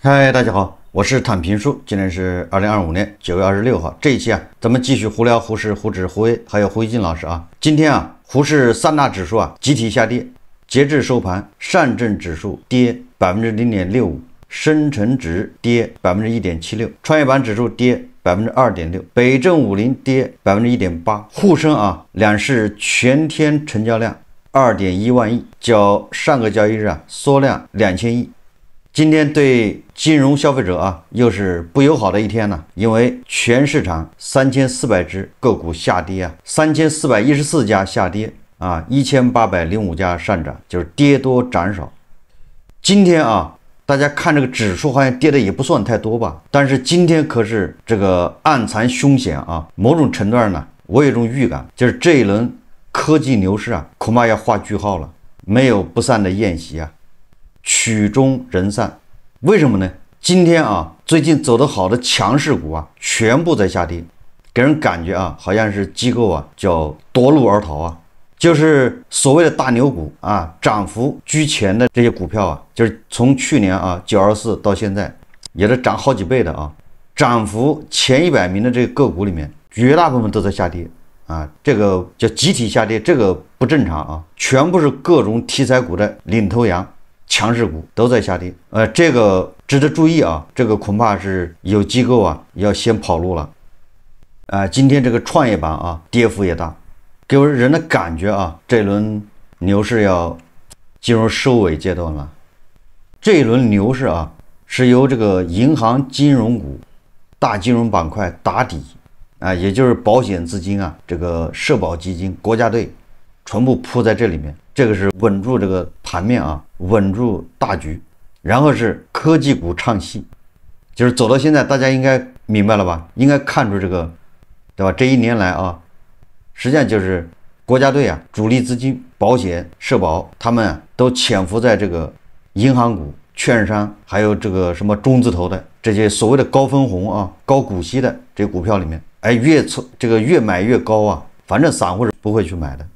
嗨，大家好，我是坦平叔。今天是2025年9月26号。这一期咱们继续胡聊胡适、胡指、胡威还有胡一金老师啊。今天胡适三大指数集体下跌，截至收盘，上证指数跌0.65%，深成指跌1.76%，创业板指数跌2.6%，北证50跌1.8%，沪深两市全天成交量2.1万亿，较上个交易日缩量2000亿。今天对金融消费者又是不友好的一天呢，因为全市场3400只个股下跌3414家下跌1805家上涨，就是跌多涨少。今天大家看这个指数好像跌的也不算太多吧，但是今天可是这个暗藏凶险某种程度上呢，我有一种预感，就是这一轮科技牛市恐怕要画句号了，没有不散的宴席曲终人散。为什么呢？今天最近走得好的强势股全部在下跌，给人感觉好像是机构叫夺路而逃就是所谓的大牛股涨幅居前的这些股票就是从去年924到现在也是涨好几倍的涨幅前100名的这个个股里面，绝大部分都在下跌这个叫集体下跌，这个不正常全部是各种题材股的领头羊。强势股都在下跌，这个值得注意这个恐怕是有机构要先跑路了。今天这个创业板跌幅也大，给我人的感觉这轮牛市要进入收尾阶段了。这一轮牛市是由这个银行金融股、大金融板块打底也就是保险资金这个社保基金、国家队全部铺在这里面，这个是稳住这个盘面稳住大局。然后是科技股唱戏，就是走到现在大家应该明白了吧，应该看出这个对吧，这一年来实际上就是国家队主力资金、保险、社保他们都潜伏在这个银行股、券商还有这个什么中字头的这些所谓的高分红高股息的这些股票里面，越买越高反正散户是不会去买的。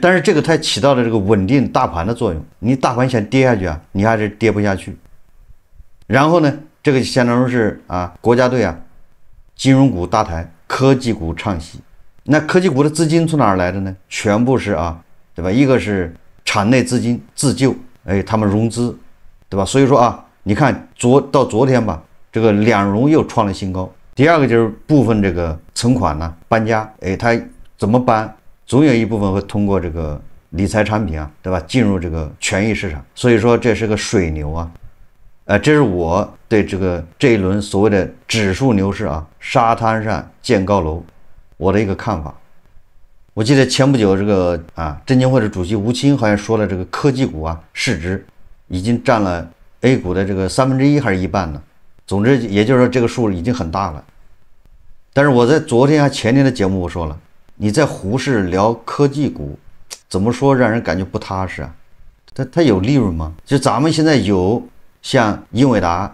但是这个它起到了这个稳定大盘的作用，你大盘想跌下去你还是跌不下去。然后呢，这个相当于是国家队金融股搭台，科技股唱戏。那科技股的资金从哪儿来的呢？全部是对吧？一个是场内资金自救，他们融资，对吧？所以说你看到昨天吧，这个两融又创了新高。第二个就是部分这个存款搬家，它怎么搬？总有一部分会通过这个理财产品对吧，进入这个权益市场。所以说这是个水牛这是我对这一轮所谓的指数牛市沙滩上建高楼我的一个看法。我记得前不久这个证监会的主席吴清好像说了，这个科技股市值已经占了 A 股的这个1/3还是一半呢。总之也就是说这个数已经很大了。但是我在昨天前天的节目我说了，你在胡适聊科技股，怎么说让人感觉不踏实它有利润吗？就咱们现在有像英伟达、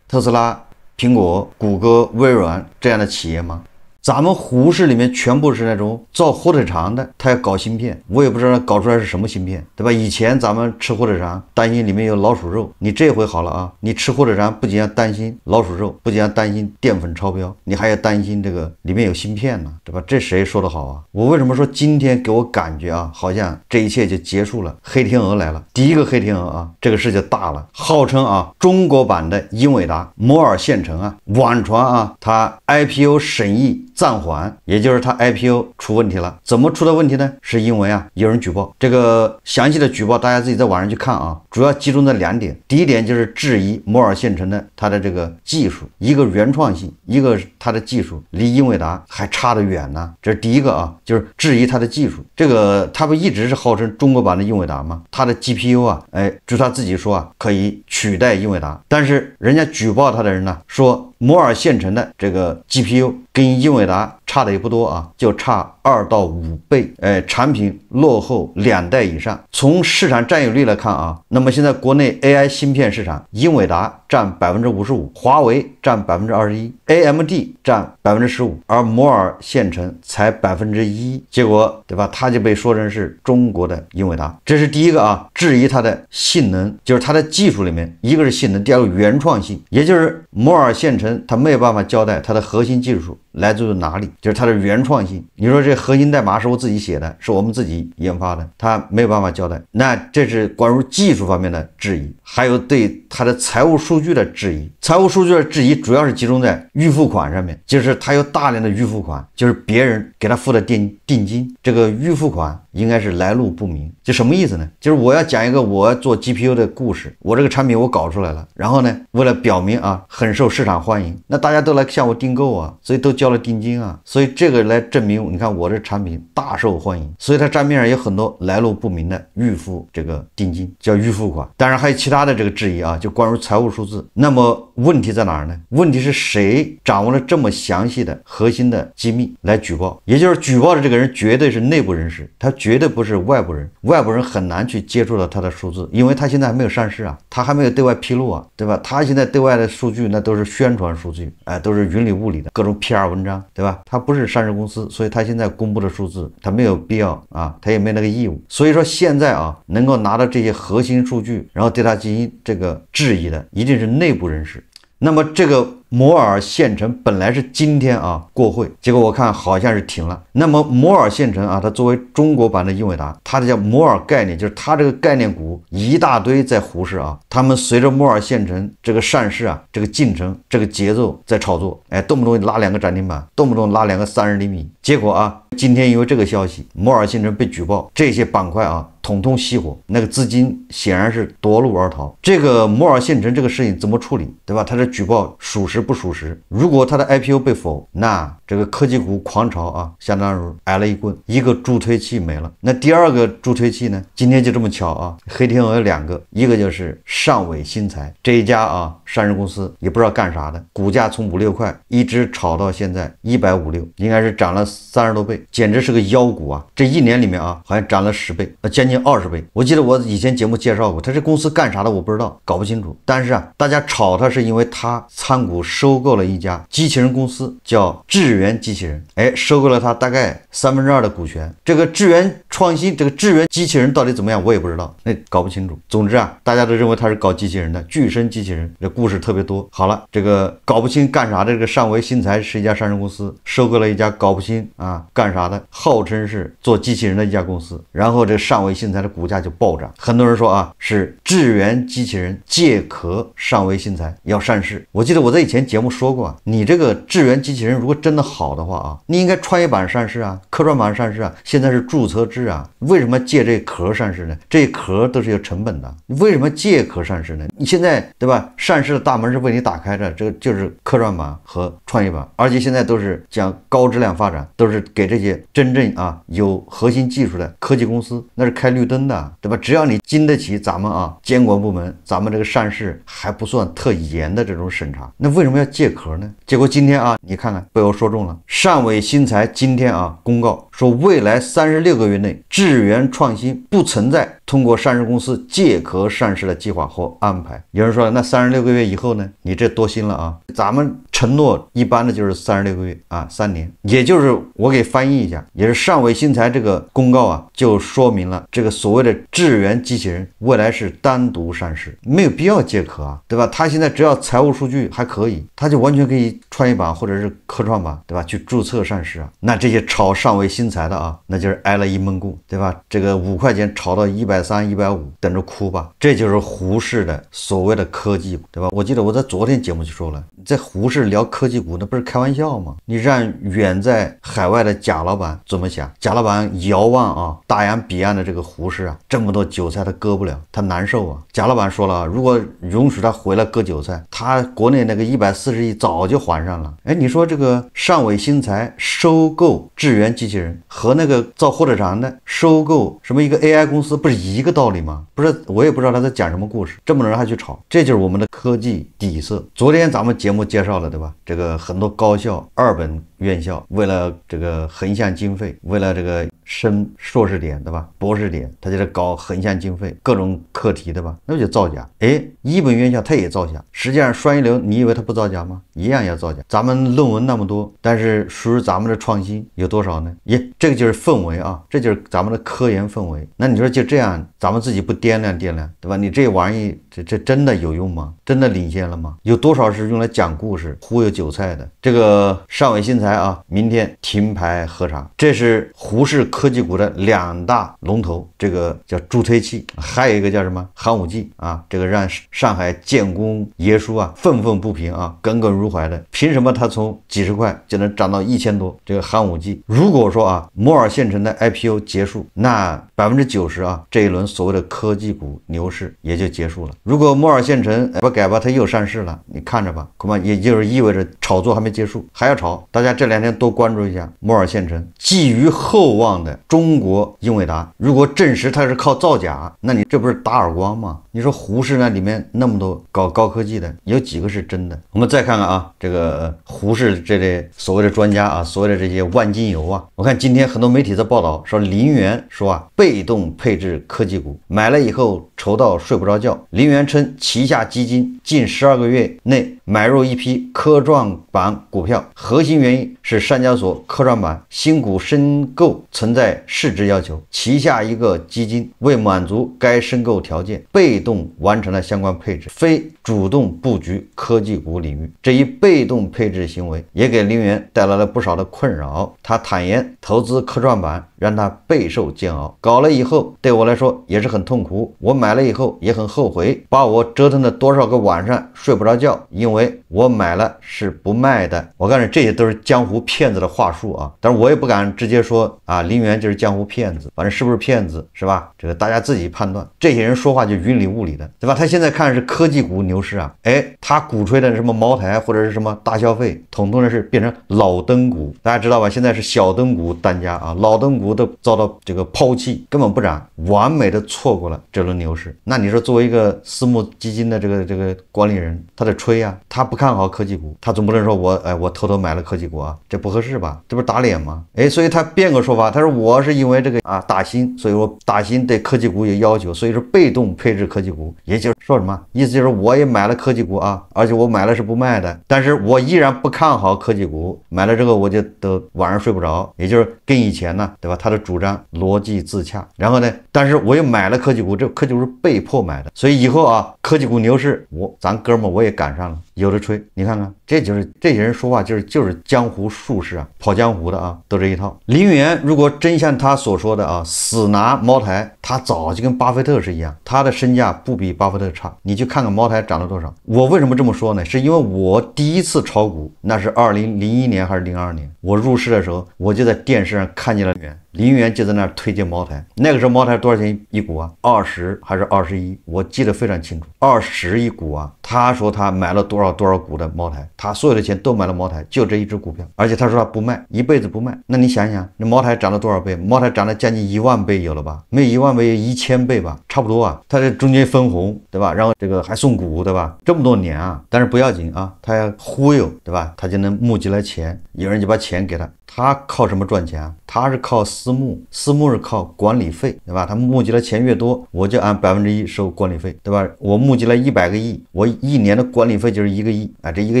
特斯拉、苹果、谷歌、微软这样的企业吗？咱们胡适里面全部是那种造火腿肠的，他要搞芯片，我也不知道搞出来是什么芯片，对吧？以前咱们吃火腿肠担心里面有老鼠肉，你这回好了你吃火腿肠不仅要担心老鼠肉，不仅要担心淀粉超标，你还要担心这个里面有芯片呢，对吧？这谁说的好我为什么说今天给我感觉好像这一切就结束了，黑天鹅来了。第一个黑天鹅这个事就大了，号称中国版的英伟达摩尔县城网传它 IPO 审议暂缓，也就是它 IPO 出问题了。怎么出的问题呢？是因为有人举报，这个详细的举报大家自己在网上去看主要集中在2点。第一点就是质疑摩尔县城的它的这个技术，一个原创性，一个它的技术离英伟达还差得远呢。这是第一个就是质疑它的技术。这个它不一直是号称中国版的英伟达吗？它的 GPU 就他自己说可以取代英伟达，但是人家举报他的人呢说摩尔县城的这个 GPU 跟英伟达差的也不多啊，就差2到5倍，产品落后2代以上。从市场占有率来看啊，那么现在国内 AI 芯片市场，英伟达占55%，华为占21%，AMD 占15%，而摩尔线程才1%，结果对吧？它就被说成是中国的英伟达，这是第一个啊，质疑它的性能，就是它的技术里面，一个是性能，第二个原创性，也就是摩尔线程它没有办法交代它的核心技术来自于哪里，就是它的原创性。你说这核心代码是我自己写的，是我们自己研发的，它没有办法交代。那这是关于技术方面的质疑，还有对它的财务数据的质疑。财务数据的质疑主要是集中在预付款上面，就是它有大量的预付款，就是别人给他付的定金，这个预付款应该是来路不明。这什么意思呢？就是我要讲一个我要做 GPU 的故事，我这个产品我搞出来了，然后呢，为了表明啊很受市场欢迎，那大家都来向我订购啊，所以都交了定金啊，所以这个来证明你看我这产品大受欢迎，所以它账面上有很多来路不明的预付这个定金，叫预付款。当然还有其他的这个质疑啊，就关于财务数字。那么问题在哪儿呢？问题是谁掌握了这么详细的核心的机密来举报？也就是举报的这个人绝对是内部人士，他绝对不是外部人，外部人很难去接触到他的数字，因为他现在还没有上市啊，他还没有对外披露啊，对吧？他现在对外的数据那都是宣传数据，都是云里雾里的各种 PR 文章，对吧？他不是上市公司，所以他现在公布的数字他没有必要啊，他也没那个义务。所以说现在啊，能够拿到这些核心数据，然后对他进行这个质疑的，一定是内部人士。那么这个摩尔线程本来是今天啊过会，结果我看好像是停了。那么摩尔线程啊，它作为中国版的英伟达，它的叫摩尔概念，就是它这个概念股一大堆在胡市啊，他们随着摩尔线程这个上市啊，这个进程这个节奏在炒作，动不动拉2个涨停板，动不动拉2个30厘米。结果啊，今天因为这个消息，摩尔线程被举报，这些板块啊统统熄火，那个资金显然是夺路而逃。这个摩尔线程这个事情怎么处理，对吧？它的举报属实不属实？如果它的 IPO 被否，那这个科技股狂潮啊，相当于挨了一棍，一个助推器没了。那第二个助推器呢？今天就这么巧啊，黑天鹅有2个，一个就是上伟新材这一家啊上市公司，也不知道干啥的，股价从5、6块一直炒到现在150、6，应该是涨了30多倍，简直是个妖股啊！这1年里面啊，好像涨了10倍，将近20倍。我记得我以前节目介绍过，它这公司干啥的我不知道，搞不清楚。但是啊，大家炒它是因为它参股收购了一家机器人公司，叫智源机器人，收购了它大概2/3的股权。这个智源创新，这个智源机器人到底怎么样，我也不知道，那搞不清楚。总之啊，大家都认为它是搞机器人的，巨声机器人，这故事特别多。好了，这个搞不清干啥的这个上维新材是一家上市公司，收购了一家搞不清啊干啥的，号称是做机器人的一家公司，然后这上维新材的股价就暴涨。很多人说啊，是智源机器人借壳上维新材要上市。我记得我在以前节目说过啊，你这个智源机器人如果真的好的话啊，你应该创业板上市啊，科创板上市啊，现在是注册制啊，为什么借这壳上市呢？这壳都是有成本的，你为什么借壳上市呢？你现在对吧，上市的大门是为你打开的，这个就是科创板和创业板，而且现在都是讲高质量发展，都是给这些真正啊有核心技术的科技公司，那是开绿灯的，对吧？只要你经得起咱们啊监管部门，咱们这个上市还不算特严的这种审查，那为什么要借壳呢？结果今天啊，你看看被我说中了。上伟新材今天啊公告说，未来36个月内，智源创新不存在通过上市公司借壳上市的计划或安排。有人说，那36个月以后呢？你这多心了啊！咱们承诺一般的就是36个月啊，3年，也就是我给翻译一下，也是上伟新材这个公告啊，就说明了这个所谓的智源机器人未来是单独上市，没有必要借壳啊，对吧？他现在只要财务数据还可以，他就完全可以创业板或者是科创板，对吧？去注册上市啊。那这些炒上伟新材的啊，那就是挨了一闷棍，对吧？这个5块钱炒到130、150，等着哭吧。这就是胡适的所谓的科技股，对吧？我记得我在昨天节目就说了，在胡适聊科技股，那不是开玩笑吗？你让远在海外的贾老板怎么想？贾老板遥望啊大洋彼岸的这个胡适啊，这么多韭菜他割不了，他难受啊。贾老板说了，如果允许他回来割韭菜，他国内那个140亿早就还赶上了。哎，你说这个上尾新材收购智源机器人和那个造火腿肠的收购什么一个 AI 公司，不是一个道理吗？不是，我也不知道他在讲什么故事，这么多人还去炒，这就是我们的科技底色。昨天咱们节目介绍了，对吧？这个很多高校2本院校为了这个横向经费，为了这个升硕士点，对吧？博士点，他就在搞横向经费，各种课题，对吧？那不就造假？哎，1本院校他也造假，实际上双一流，你以为他不造假吗？一样要造假。咱们论文那么多，但是属于咱们的创新有多少呢？这个就是氛围啊，这就是咱们的科研氛围。那你说就这样，咱们自己不掂量掂量，对吧？你这玩意这真的有用吗？真的领先了吗？有多少是用来讲故事、忽悠韭菜的？这个上尾新材啊，明天停牌核查，这是胡氏科技股的2大龙头，这个叫助推器，还有一个叫什么寒武纪啊，这个让上海建工爷叔啊愤愤不平啊，耿耿如怀的，凭什么他从几十块就能涨到1000多？这个寒武纪，如果说啊摩尔县城的 IPO 结束，那90%啊这一轮所谓的科技股牛市也就结束了。如果摩尔县城不改吧，它又上市了，你看着吧，恐怕也就是意味着炒作还没结束，还要炒。大家这2天多关注一下摩尔县城，寄予厚望的中国英伟达，如果证实它是靠造假，那你这不是打耳光吗？你说胡氏那里面那么多搞高科技的，有几个是真的？我们再看看啊，这个胡氏这类所谓的专家啊，所谓的这些万金油啊，我看今天很多媒体在报道说，林源说啊，被动配置科技股，买了以后愁到睡不着觉。林源称，旗下基金近12个月内买入一批科创板股票，核心原因是上交所科创板新股申购存在市值要求，旗下一个基金为满足该申购条件，被动完成了相关配置，非主动布局科技股领域。这一被动配置行为也给林源带来了不少的困扰。他坦言，投资科创板让他备受煎熬，搞了以后对我来说也是很痛苦，我买了以后也很后悔，把我折腾了多少个晚上睡不着觉，因为我买了是不卖的。我告诉你，这些都是江湖骗子的话术啊，但是我也不敢直接说啊，林源就是江湖骗子，反正是不是骗子是吧？这个大家自己判断。这些人说话就云里雾里的，对吧？他现在看是科技股牛市啊，哎，他鼓吹的什么茅台或者是什么大消费，统统的是变成老灯股，大家知道吧？现在是小灯股当家啊，老灯股都遭到这个抛弃，根本不涨，完美的错过了这轮牛市。那你说作为一个私募基金的这个管理人，他得吹啊，他不看好科技股，他总不能说我偷偷买了科技股啊，这不合适吧？这不是打脸吗？哎，所以他变个说法，他说我是因为这个啊打新，所以我打新对科技股有要求，所以说被动配置科技股，也就是说什么意思，就是我也买了科技股啊，而且我买了是不卖的，但是我依然不看好科技股，买了这个我就都晚上睡不着，也就是跟以前呢，对吧？他的主张逻辑自洽，然后呢，但是我又买了科技股，这科技股是被迫买的，所以以后啊，科技股牛市，咱哥们我也赶上了，有的吹。你看看，这就是这些人说话就是江湖术士啊，跑江湖的啊，都这一套。林源如果真像他所说的啊，死拿茅台，他早就跟巴菲特是一样，他的身价不比巴菲特差。你去看看茅台涨了多少。我为什么这么说呢？是因为我第一次炒股那是2001年还是02年，我入市的时候，我就在电视上看见了林源就在那儿推荐茅台，那个时候茅台多少钱一股啊？20还是21？我记得非常清楚，20一股啊。他说他买了多少股的茅台，他所有的钱都买了茅台，就这一只股票，而且他说他不卖，一辈子不卖。那你想想，那茅台涨了多少倍？茅台涨了将近1万倍有了吧？没有1万倍，1000倍吧，差不多啊。他这中间分红，对吧？然后这个还送股，对吧？这么多年啊，但是不要紧啊，他要忽悠，对吧？他就能募集来钱，有人就把钱给他。他靠什么赚钱啊？他是靠私募是靠管理费，对吧？他募集的钱越多，我就按1%收管理费，对吧？我募集了100个亿，我一年的管理费就是1个亿啊，这1个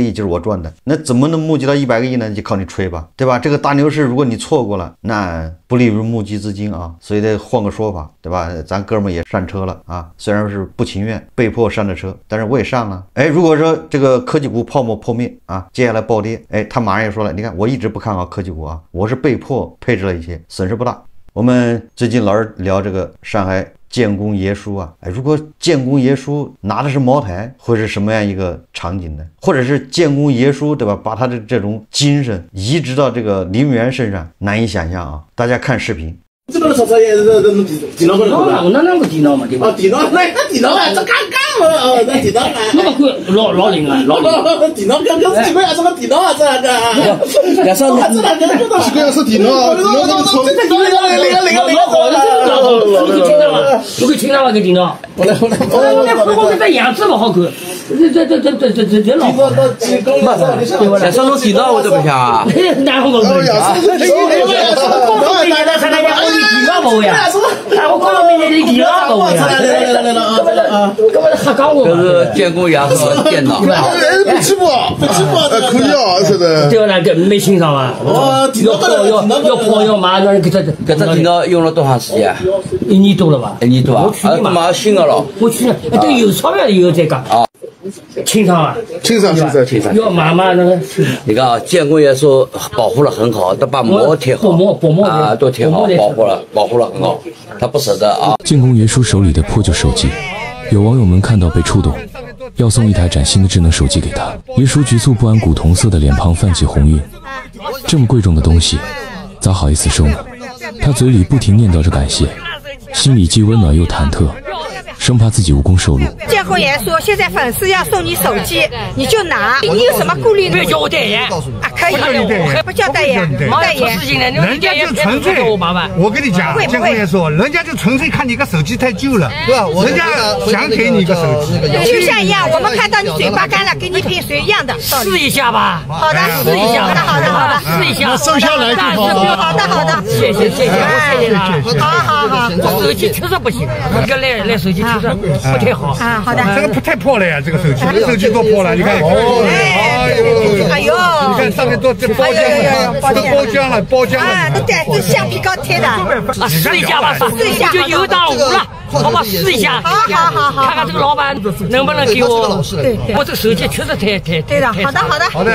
亿就是我赚的。那怎么能募集到100个亿呢？就靠你吹吧，对吧？这个大牛市如果你错过了，那不利于募集资金啊，所以得换个说法，对吧？咱哥们也上车了啊，虽然是不情愿被迫上的车，但是我也上了。哎，如果说这个科技股泡沫破灭啊，接下来暴跌，哎，他马上也说了，你看我一直不看好科技股啊，我是被迫配置了一些，损失不大。我们最近老是聊这个上海建工爷叔啊，哎，如果建工爷叔拿的是茅台，会是什么样一个场景呢？或者是建工爷叔，对吧？把他的这种精神移植到这个林源身上，难以想象啊！大家看视频。这个炒也是电脑高头的。那个电脑嘛，对吧？哦，电脑那电脑啊，这刚刚哦，那电脑啊。那个老龄啊，老龄。电脑刚刚几个月什么电脑啊？这个。也是。这个几个月是电脑啊？电脑那个从那我给清了嘛，个电脑。我这样子不好看，这老。像上种电脑我都不想啊。然后我跟你讲，我光明的电脑不呀，根本瞎搞我。这是监工牙和电脑。不起不，可以啊，是的。对了，这没清上啊。要跑要麻，那给他。这电脑用了多长时间？1年多了吧？1年多啊？啊，马上新的了。我去年都有钞票以后再讲。啊。清上啊？清上。要麻那个。你看啊，监工也说保护的很好，都把膜贴好。薄膜啊，都贴好，保护了很好，他不舍得啊。建工爷叔手里的破旧手机，有网友们看到被触动，要送一台崭新的智能手机给他。爷叔局促不安，古铜色的脸庞泛起红晕。这么贵重的东西，咋好意思收呢？他嘴里不停念叨着感谢，心里既温暖又忐忑，生怕自己无功受禄。建工爷说，现在粉丝要送你手机，你就拿，你有什么顾虑呢？不要叫我代言啊，可以，不叫代言，代言。人家就纯粹，我跟你讲，建工爷说，人家就纯粹看你个手机太旧了，对吧？人家想给你个手机，就像一样，我们看到你嘴巴干了，给你瓶水一样的。试一下吧。好的，试一下。好的，试一下。收下来就好了。好的。谢谢，我谢谢了。好。我手机确实不行，这个来手机确实不太好。啊，好的。这个不太破了呀，这个手机，手机多破了，你看。哎呦，你看上面都这包浆了，包浆了。啊，都橡皮膏贴的。试一下吧，试一下。就有档无了，好吧，试一下。好。看看这个老板能不能给我。对。我这个手机确实太。对的，好的。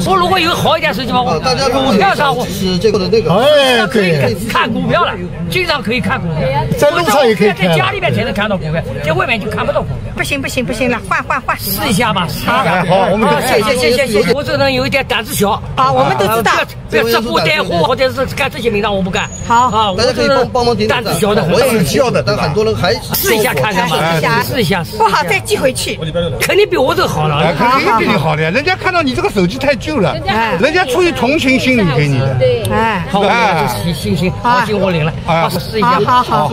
我如果有好一点手机吧，我股票上我是这个的那个。哎，可以看股票了，经常可以看股票。在路上也可以看。在家里面才能看到股票，在外面就看不到股票。不行了，换，试一下吧，试一下。好，我们谢。我这人有一点胆子小啊，我们都知道。不要直播带货或者是干这些名堂，我不干。好啊，我这人胆子小的很。我也是需要的，但很多人还试一下看看嘛，试一下。不好再寄回去。肯定比我这好了。肯定比你好的呀，人家看到你这个手机太旧了，人家出于同情心理给你的。哎，好，行，好，我领了。啊，试一下。好。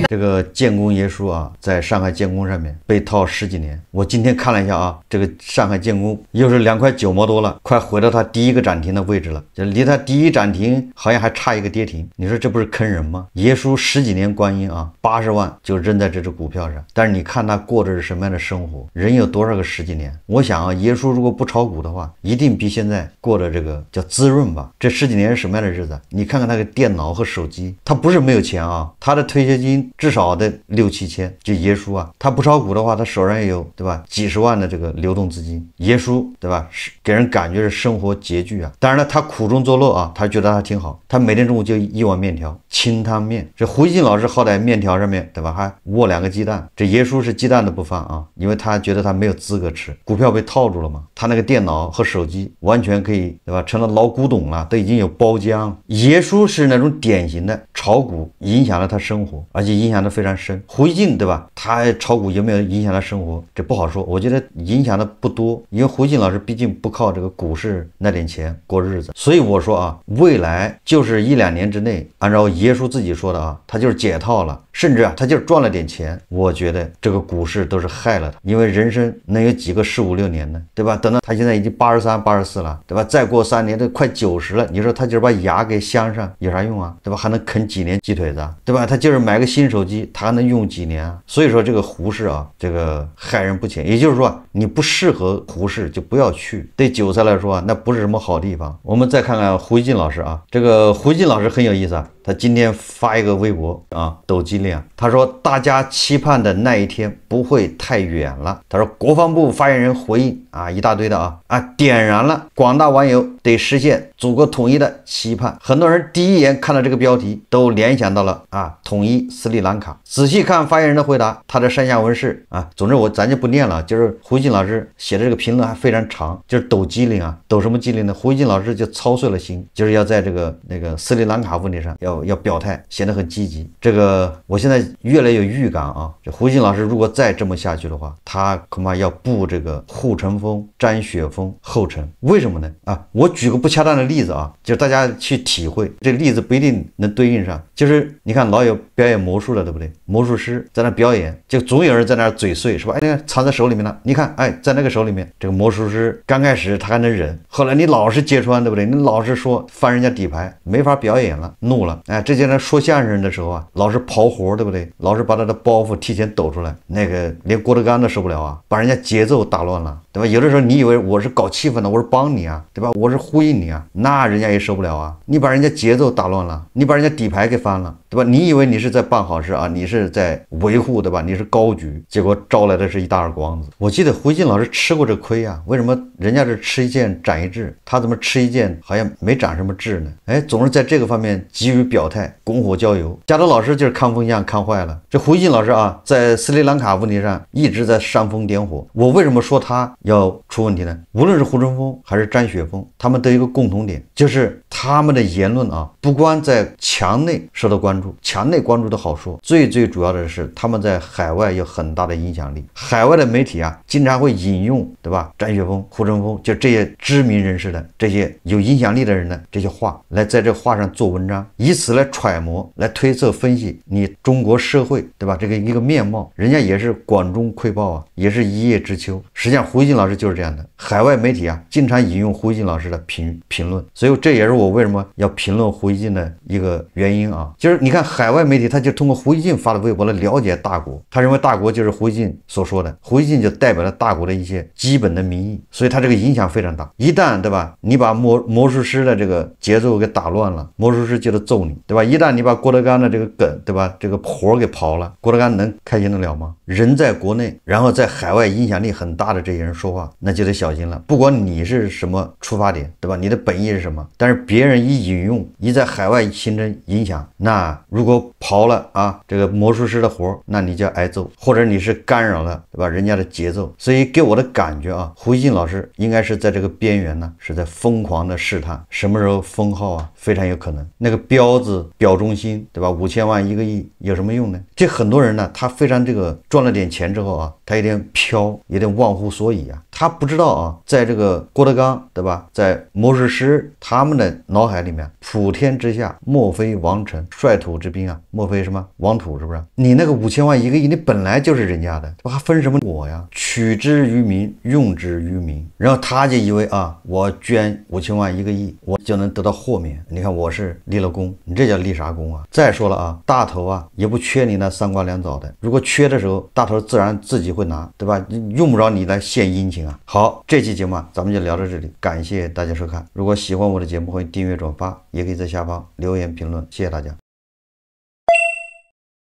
这个建工爷叔啊，在上海建工上面被套10几年。我今天看了一下啊，这个上海建工又是2块9毛多了，快回到他第一个涨停的位置了，就离他第一涨停好像还差一个跌停。你说这不是坑人吗？爷叔10几年观音啊，80万就扔在这只股票上，但是你看他过的是什么样的生活？人有多少个10几年？我想啊，爷叔如果不炒股的话，一定比现在过的这个叫滋润吧。这10几年是什么样的日子？你看看那个电脑和手机，他不是没有钱啊，他的退休金至少得6、7千。就爷叔啊，他不炒股的话，他手上也有对吧几十万的这个流动资金。爷叔对吧，是给人感觉是生活拮据啊。当然了，他苦中作乐啊，他觉得他挺好。他每天中午就1碗面条，清汤面。这胡一进老师好歹面条上面对吧还握2个鸡蛋，这爷叔是鸡蛋都不放啊，因为他觉得他没有资格吃。股票被套住了嘛，他那个电脑和手机完全可以对吧成了老古董了，都已经有包浆。爷叔是那种典型的炒股影响了他生活，而且影响得非常深。胡一进对吧，他炒股有没有影响他生活，这不好说，我觉得影响的不多，因为胡一进老师毕竟不靠这个股市那点钱过日子。所以我说啊，未来就是1、2年之内，按照爷叔自己说的啊，他就是解套了，甚至啊他就是赚了点钱。我觉得这个股市都是害了他，因为人生能有几个15、16年呢，对吧？等到他现在已经83、84了，对吧？再过3年都快90了，你说他就是把牙给镶上有啥用啊？对吧？还能啃几年鸡腿子啊？对吧？他就是买个新手机，他还能用几年啊？所以说这个胡适啊，这个害人不浅。也就是说，你不适合胡适就不要去，对韭菜来说啊，那不是什么好地方。我们再看看胡一进老师啊，这个胡一进老师很有意思啊，他今天发一个微博啊，抖抖机灵啊，他说大家期盼的那一天不会太远了。他说国防部发言人回应啊，一大堆的点燃了广大网友对实现祖国统一的期盼。很多人第一眼看到这个标题都联想到了统一斯里兰卡。仔细看发言人的回答，他的山下文士总之咱就不念了，就是胡锡进老师写的这个评论还非常长，就是抖机灵啊，抖什么机灵呢？胡锡进老师就操碎了心，就是要在这个斯里兰卡问题上要表态，显得很积极。这个我现在越来越预感啊，这胡锡进老师如果再这么下去的话，他恐怕要步这个护城风、沾雪峰后尘。为什么呢？我举个不恰当的例子啊，就是大家去体会，这个例子不一定能对应上。就是你看老有表演魔术了，对不对？魔术师在那表演，就总有人在那嘴碎，是吧？那个藏在手里面了，你看，在那个手里面，这个魔术师刚开始他还能忍，后来你老是揭穿，对不对？你老是说翻人家底牌，没法表演了，怒了。这些人说相声的时候老是刨活，对不对？老是把他的包袱提前抖出来，那个连郭德纲都受不了把人家节奏打乱了，对吧？有的时候你以为我是搞气氛的，我是帮你对吧？我是呼应你那人家也受不了你把人家节奏打乱了，你把人家底牌给翻了，对吧？你以为你是在办好事你是在维护，对吧？你是高举，结果招来的是一大耳光子。我记得胡锡进老师吃过这亏为什么人家是吃一堑长一智，他怎么吃一堑好像没长什么智呢？总是在这个方面急于表态，拱火浇油。贾德老师就是看风向看坏了，这胡锡进老师在斯里兰卡问题上一直在煽风点火。我为什么说他要出问题呢？无论是胡春风还是沾雪峰，他们都有一个共同点，就是他们的言论不光在墙内受到关注，墙内关注的好说，最主要的是他们在海外有很大的影响力。海外的媒体经常会引用，对吧？沾雪峰、胡春风，就这些知名人士的这些有影响力的人的这些话，来在这话上做文章，以此来揣摩、来推测、分析你中国社会，对吧？这个一个面貌，人家也是管中窥豹也是一叶知秋。实际上胡锡进老师就是这样的，海外媒体经常引用胡锡进老师的评论，所以这也是我为什么要评论胡锡进的一个原因就是你看海外媒体他就通过胡锡进发的微博来了解大国，他认为大国就是胡锡进所说的，胡锡进就代表了大国的一些基本的民意，所以他这个影响非常大。一旦，对吧，你把魔术师的这个节奏给打乱了，魔术师就得揍你，对吧？一旦你把郭德纲的这个梗，对吧，这个活给刨了，郭德纲能开心得了吗？人在国内，然后在海外影响力很大的这些人说话，那就得小心了。不管你是什么出发点，对吧？你的本意是什么？但是别人一引用，一在海外形成影响，那如果刨了这个魔术师的活，那你就要挨揍，或者你是干扰了，对吧？人家的节奏。所以给我的感觉胡锡进老师应该是在这个边缘呢，是在疯狂的试探什么时候封号非常有可能。那个标字表忠心，对吧？5000万1个亿有什么用呢？这很多人呢，他非常这个赚了点钱之后他有点飘，有点忘乎所以他不知道在这个郭德纲，对吧？在魔术师他们的脑海里面，普天之下莫非王臣，率土之滨莫非什么王土，是不是？你那个5000万1个亿，你本来就是人家的，还分什么我呀？取之于民，用之于民。然后他就以为我捐5000万1个亿，我就能得到豁免。你看我是立了功，你这叫立啥功再说了大头也不缺你那3瓜2枣的，如果缺的时候，大头自然自己会拿，对吧？用不着你来献殷勤好，这期节目咱们就聊到这里，感谢大家收看。如果喜欢我的节目，欢迎订阅转发，也可以在下方留言评论，谢谢大家。